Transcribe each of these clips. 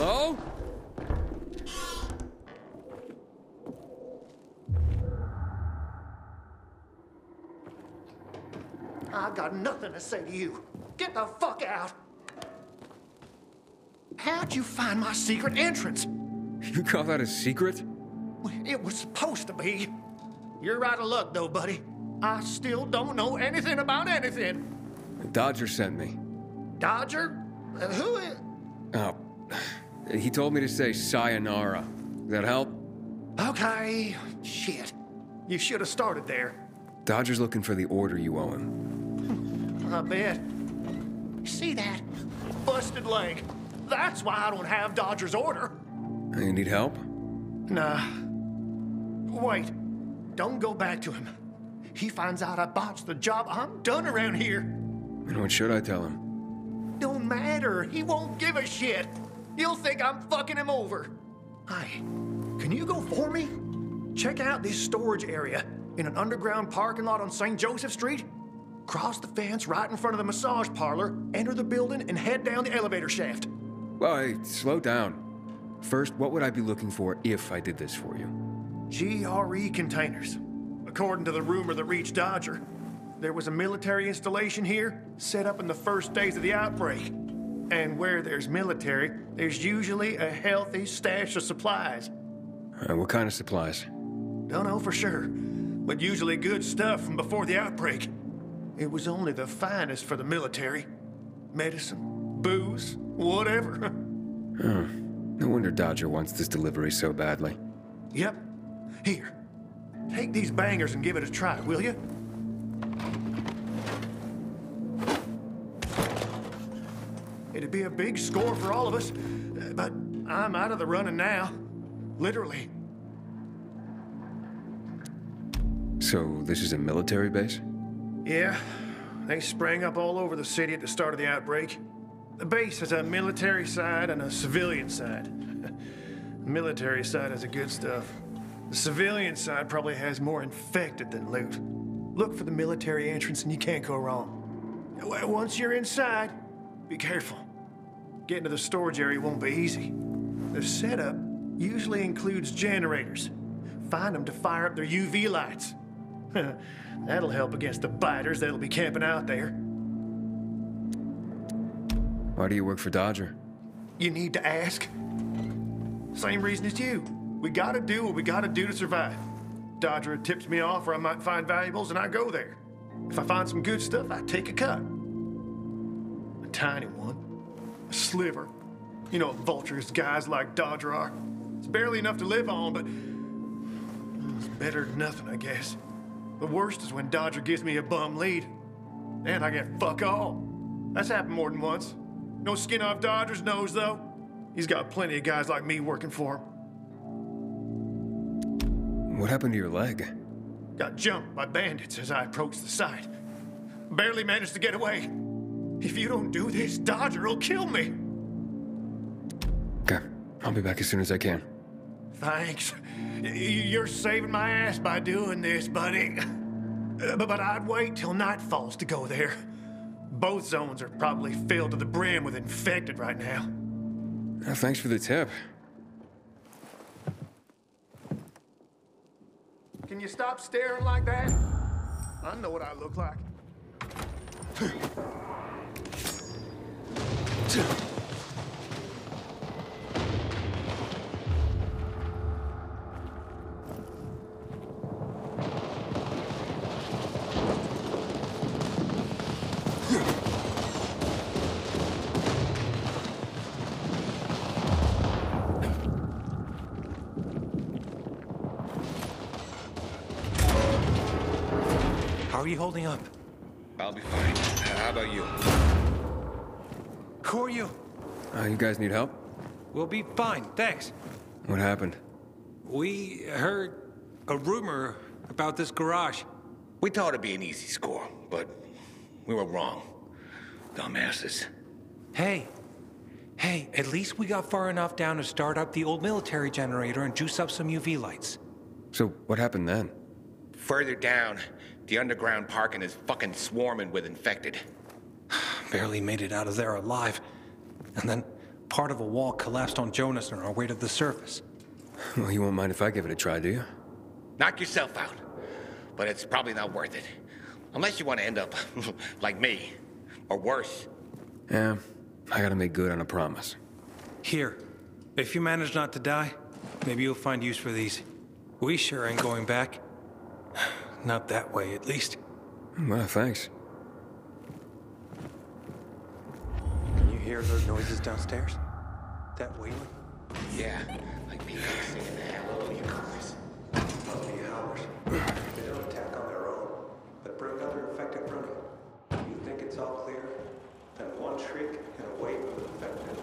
Hello? I've got nothing to say to you. Get the fuck out. How'd you find my secret entrance? You call that a secret? It was supposed to be. You're out of luck, though, buddy. I still don't know anything about anything. Dodger sent me. Dodger? Who is... Oh, he told me to say sayonara. Does that help? Okay. Shit. You should have started there. Dodger's looking for the order you owe him. I bet. See that? Busted leg. That's why I don't have Dodger's order. You need help? Nah. Wait. Don't go back to him. He finds out I botched the job, I'm done around here. And what should I tell him? Don't matter. He won't give a shit. He'll think I'm fucking him over. Hey, can you go for me? Check out this storage area in an underground parking lot on St. Joseph Street. Cross the fence right in front of the massage parlor, enter the building, and head down the elevator shaft. Well, hey, slow down. First, what would I be looking for if I did this for you? GRE containers. According to the rumor that reached Dodger, there was a military installation here set up in the first days of the outbreak. And where there's military, there's usually a healthy stash of supplies. What kind of supplies? Don't know for sure, but usually good stuff from before the outbreak. It was only the finest for the military. Medicine, booze, whatever. Oh, no wonder Dodger wants this delivery so badly. Yep. Here, take these bangers and give it a try, will you? It'd be a big score for all of us, but I'm out of the running now. Literally. So, this is a military base? Yeah, they sprang up all over the city at the start of the outbreak. The base has a military side and a civilian side. The military side has the good stuff. The civilian side probably has more infected than loot. Look for the military entrance and you can't go wrong. Once you're inside, be careful. Getting to the storage area won't be easy. The setup usually includes generators. Find them to fire up their UV lights. That'll help against the biters that'll be camping out there. Why do you work for Dodger? You need to ask. Same reason as you. We gotta do what we gotta do to survive. Dodger tips me off where I might find valuables and I go there. If I find some good stuff, I take a cut. A tiny one. A sliver. You know what vultures guys like Dodger are. It's barely enough to live on, but it's better than nothing, I guess. The worst is when Dodger gives me a bum lead. And I get fuck all. That's happened more than once. No skin off Dodger's nose, though. He's got plenty of guys like me working for him. What happened to your leg? Got jumped by bandits as I approached the site. Barely managed to get away. If you don't do this, Dodger will kill me. Okay, I'll be back as soon as I can. Thanks. You're saving my ass by doing this, buddy. But I'd wait till night falls to go there. Both zones are probably filled to the brim with infected right now. Thanks for the tip. Can you stop staring like that? I know what I look like. How are you holding up? I'll be fine. How about you? Who are you? You guys need help? We'll be fine, thanks. What happened? We heard a rumor about this garage. We thought it'd be an easy score, but we were wrong. Dumbasses. Hey, at least we got far enough down to start up the old military generator and juice up some UV lights. So, what happened then? Further down, the underground parking is fucking swarming with infected. Barely made it out of there alive. And then Part of a wall collapsed on Jonas on our way to the surface. Well, you won't mind if I give it a try, do you? Knock yourself out. But it's probably not worth it. Unless you want to end up like me. Or worse. Yeah, I gotta make good on a promise. Here, if you manage not to die, maybe you'll find use for these. We sure ain't going back. Not that way, at least. Well, thanks. Can you hear those noises downstairs? That wailing? Yeah, like people singing the Hallelujah chorus. Must be ours. They don't attack on their own, but bring other infected running. You think it's all clear? Then one shriek and a wave of infected.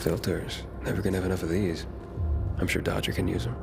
Filters. Never gonna have enough of these. I'm sure Dodger can use them.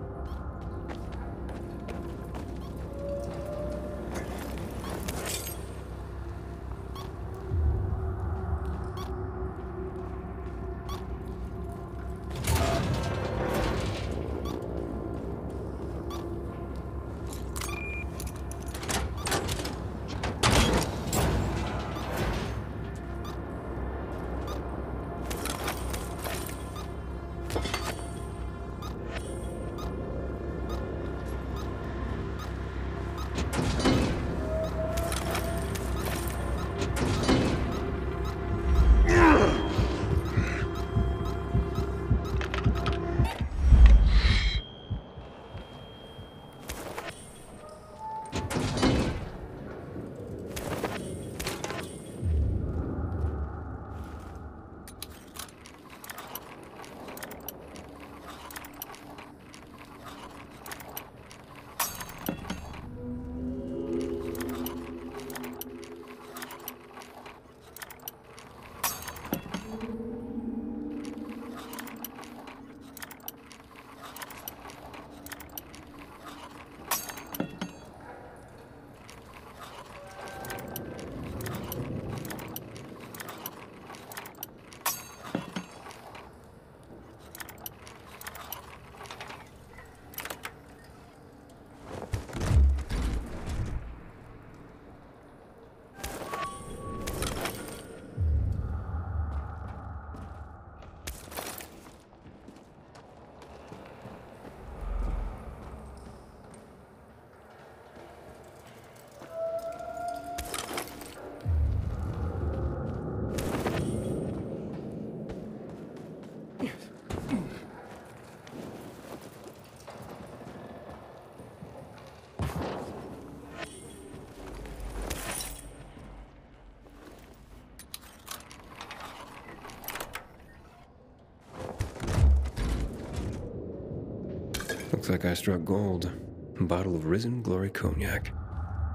Looks like I struck gold. A bottle of Risen Glory Cognac.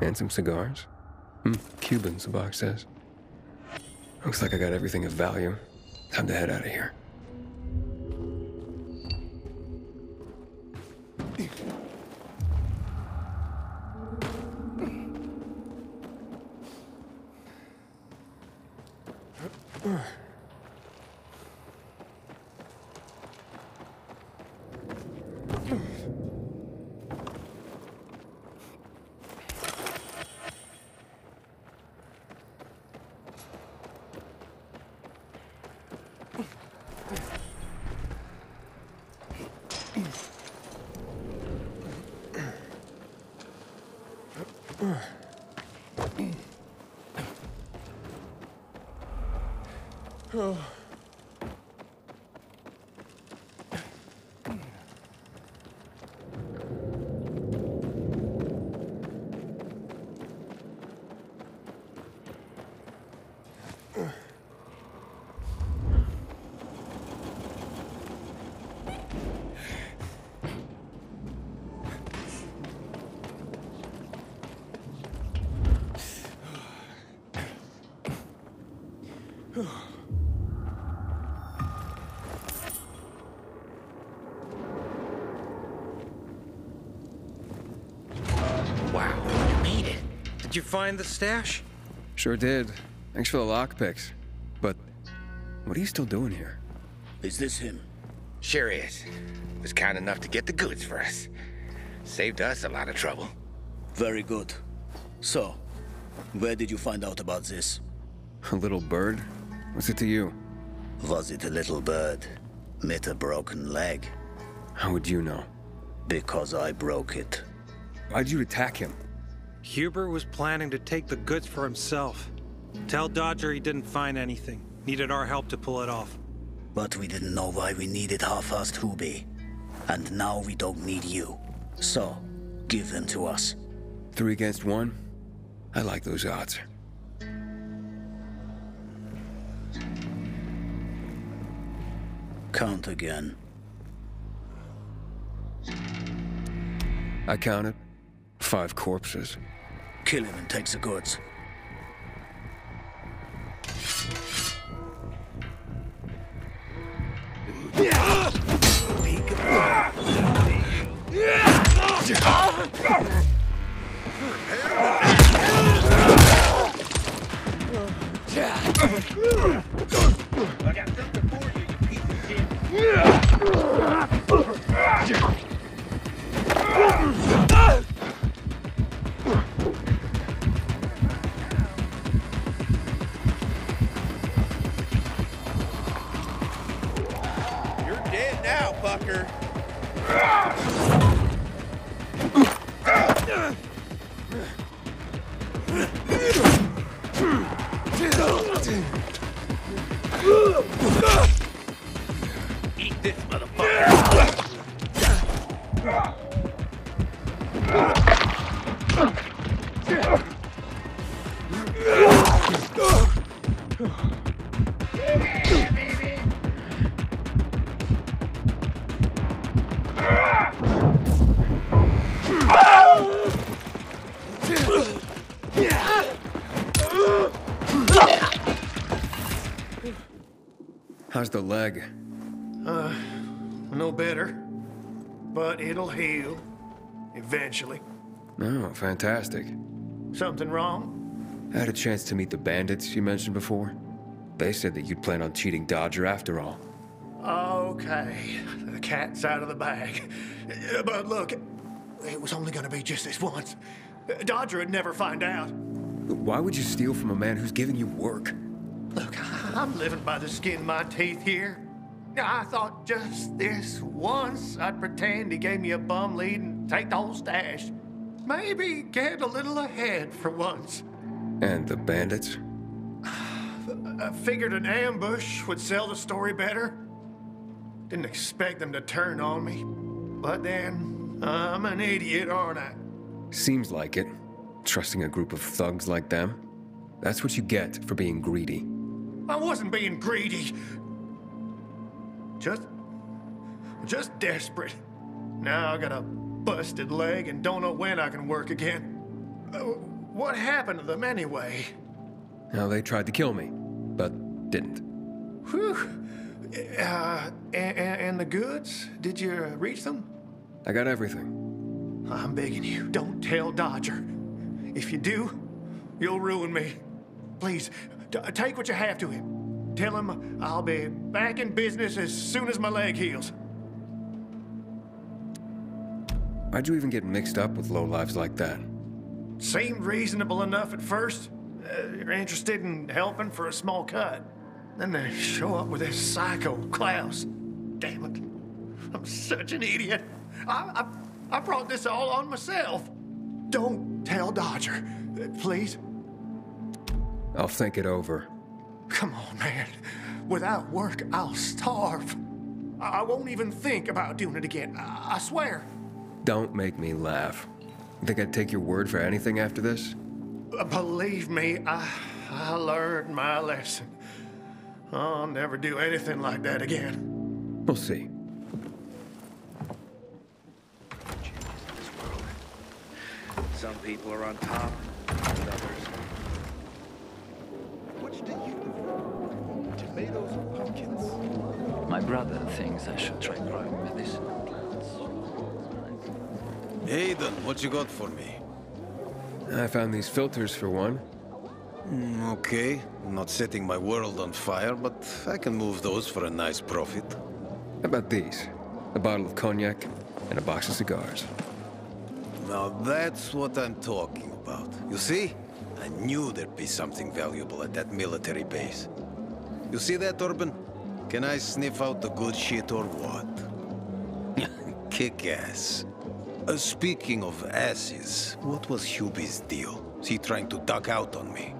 And some cigars. Cubans, the box says. Looks like I got everything of value. Time to head out of here. Wow, you made it. Did you find the stash? Sure did. Thanks for the lockpicks. But what are you still doing here? Is this him? Sure is. Was kind enough to get the goods for us. Saved us a lot of trouble. Very good. So, where did you find out about this? A little bird? What's it to you? Was it a little bird? Met a broken leg? How would you know? Because I broke it. Why'd you attack him? Hurbert was planning to take the goods for himself. Tell Dodger he didn't find anything. Needed our help to pull it off. But we didn't know why we needed half-assed Hubie. And now we don't need you. So, give them to us. 3 against 1? I like those odds. Count again. I counted 5 corpses. Kill him and take the goods. I got something for you, you piece of shit. You're dead now, fucker. Eat this, motherfucker. How's the leg? No better. But it'll heal. Eventually. Oh, fantastic. Something wrong? I had a chance to meet the bandits you mentioned before. They said that you'd plan on cheating Dodger after all. Okay. The cat's out of the bag. But look, it was only gonna be just this once. Dodger would never find out. Why would you steal from a man who's giving you work? Look, I'm living by the skin of my teeth here. I thought just this once I'd pretend he gave me a bum lead and take the whole stash. Maybe get a little ahead for once. And the bandits? I figured an ambush would sell the story better. Didn't expect them to turn on me. But then, I'm an idiot, aren't I? Seems like it. Trusting a group of thugs like them. That's what you get for being greedy. I wasn't being greedy. Just desperate. Now I got a busted leg and don't know when I can work again. What happened to them anyway? Now, they tried to kill me, but didn't. Whew. And the goods? Did you reach them? I got everything. I'm begging you, don't tell Dodger. If you do, you'll ruin me. Please, take what you have to him. Tell him I'll be back in business as soon as my leg heals. Why'd you even get mixed up with lowlifes like that? Seemed reasonable enough at first. You're interested in helping for a small cut. Then they show up with this psycho Klaus. Damn it. I'm such an idiot. I brought this all on myself. Don't tell Dodger, please. I'll think it over. Come on, man. Without work, I'll starve. I won't even think about doing it again. I swear. Don't make me laugh. You think I'd take your word for anything after this? Believe me, I learned my lesson. I'll never do anything like that again. We'll see. Some people are on top, and others. Which do you prefer? tomatoes or pumpkins? My brother thinks I should try growing medicinal plants. Aiden, what you got for me? I found these filters for one. Okay, I'm not setting my world on fire, but I can move those for a nice profit. How about these? A bottle of cognac and a box of cigars. Now that's what I'm talking about. You see? I knew there'd be something valuable at that military base. You see that, Urban? Can I sniff out the good shit or what? Kick ass. Speaking of asses, what was Hubie's deal? Is he trying to duck out on me?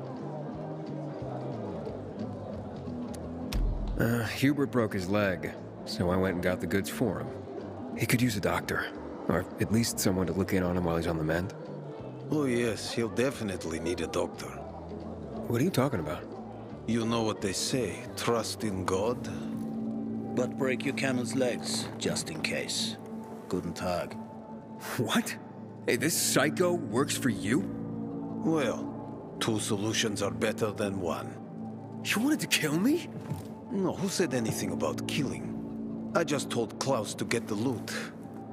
Hurbert broke his leg, so I went and got the goods for him. He could use a doctor, or at least someone to look in on him while he's on the mend. Oh yes, he'll definitely need a doctor. What are you talking about? You know what they say, trust in God? But break your camel's legs, just in case. Guten Tag. What? Hey, this psycho works for you? Well, two solutions are better than one. You wanted to kill me? No, who said anything about killing? I just told Klaus to get the loot.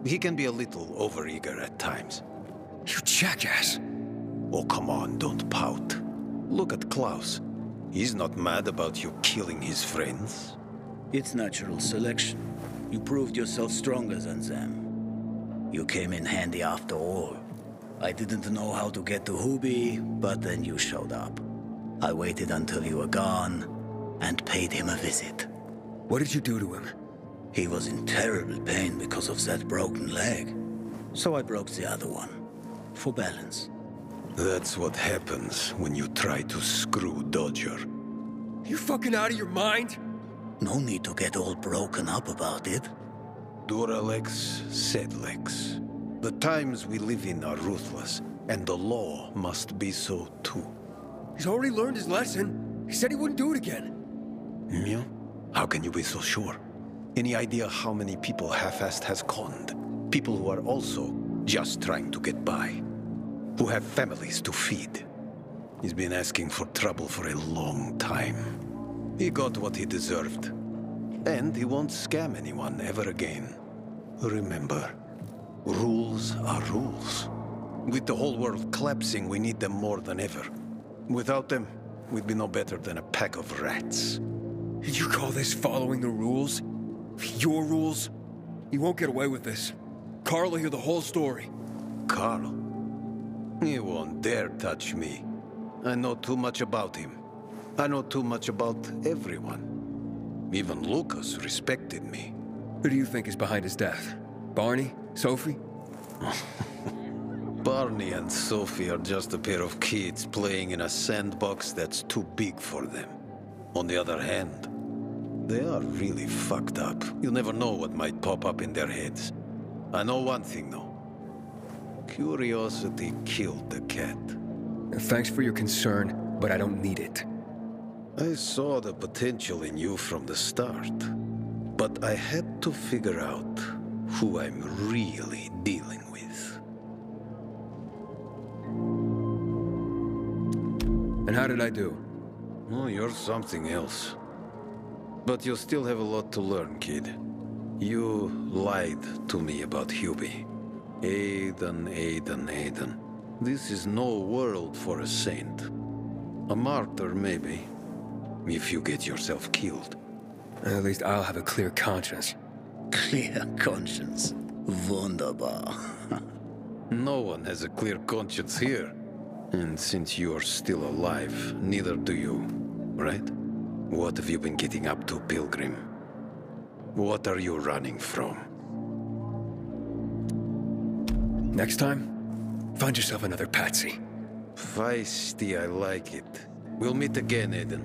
He can be a little overeager at times. You jackass! Oh, come on, don't pout. Look at Klaus. He's not mad about you killing his friends. It's natural selection. You proved yourself stronger than them. You came in handy after all. I didn't know how to get to Hubie, but then you showed up. I waited until you were gone, and paid him a visit. What did you do to him? He was in terrible pain because of that broken leg. So I broke the other one. For balance. That's what happens when you try to screw Dodger. You fucking out of your mind? No need to get all broken up about it. Duralex, Sedlex. The times we live in are ruthless, and the law must be so too. He's already learned his lesson. He said he wouldn't do it again. Yeah? How can you be so sure? Any idea how many people half-assed has conned? People who are also just trying to get by. Who have families to feed. He's been asking for trouble for a long time. He got what he deserved. And he won't scam anyone ever again. Remember, rules are rules. With the whole world collapsing, we need them more than ever. Without them, we'd be no better than a pack of rats. You call this following the rules? Your rules? You won't get away with this. Carl will hear the whole story. Carl? He won't dare touch me. I know too much about him. I know too much about everyone. Even Lucas respected me. Who do you think is behind his death? Barney? Sophie? Barney and Sophie are just a pair of kids playing in a sandbox that's too big for them. On the other hand, they are really fucked up. You never know what might pop up in their heads. I know one thing, though. Curiosity killed the cat. Thanks for your concern, but I don't need it. I saw the potential in you from the start. But I had to figure out who I'm really dealing with. And how did I do? Oh, you're something else. But you still have a lot to learn, kid. You lied to me about Hubie. Aiden. This is no world for a saint. A martyr, maybe. If you get yourself killed. At least I'll have a clear conscience. Clear conscience. Wunderbar. No one has a clear conscience here. And since you're still alive, neither do you, right? What have you been getting up to, Pilgrim? What are you running from? Next time, find yourself another patsy. Feisty, I like it. We'll meet again, Aiden.